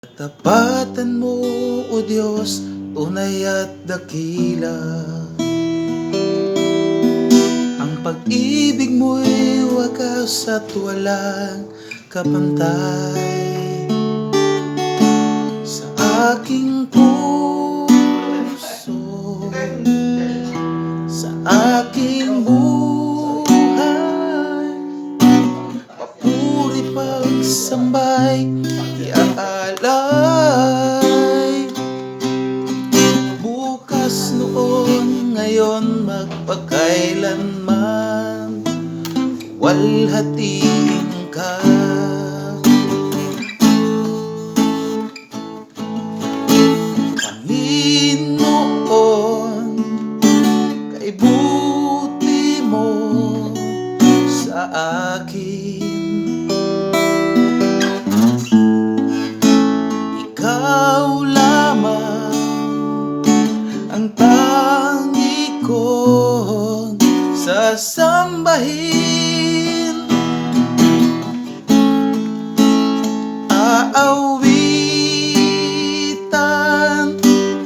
Tapatan mo, O Diyos, tunay at dakila. Ang pag-ibig mo'y wagas at walang kapantay. Sa aking puso, sa aking buhay, papuri pagsambay, iaalay. Bukas, noon, ngayon, magpakailanman, walhatiin ka. Panginoon, kay buti mo sa akin. Ikaw lamang ang tangi kong sasambahin. Aawitan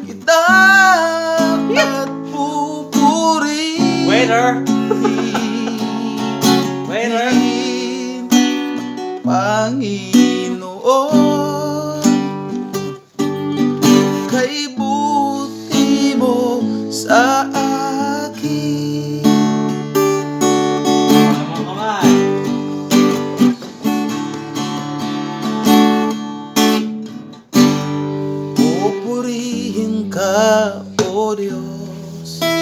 kita at pupurihin. Waiter! Waiter! Panginoon, kay buti mo sa akin. Ano kamay? Pupurihin ka, O Diyos. Ang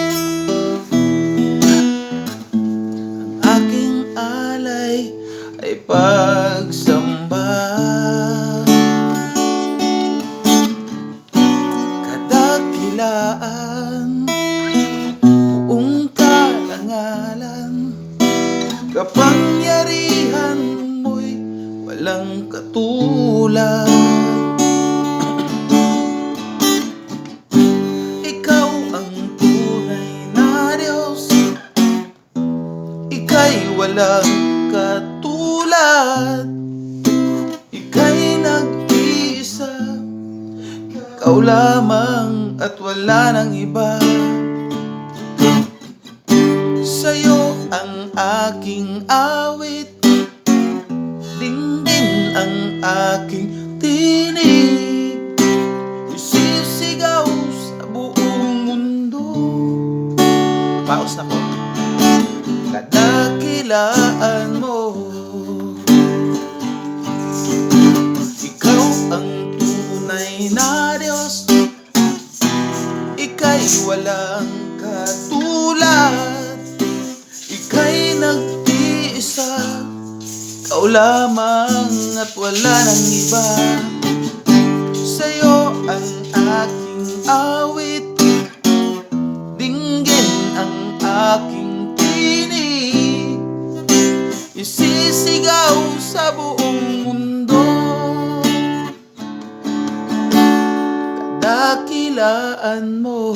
aking alay ay pagsamba. Kadakilaan, buong karangalan, kapangyarihan mo'y walang katulad. Ikaw ang tunay na Diyos, ika'y walang katulad. Ika'y nag-iisa, ikaw lamang at wala nang iba. Sa'yo ang aking awit, dinggin ang aking tinig, isisigaw sa buong mundo. Paus na po. Kadakilaan mo, ikaw ang tunay na Diyos, ika'y walang katulad. Ika'y nag-iisa, ikaw lamang at wala nang iba. Sa'yo ang aking awit, dinggin ang aking tinig, isisigaw sa buong mundo. Kadakilaan mo.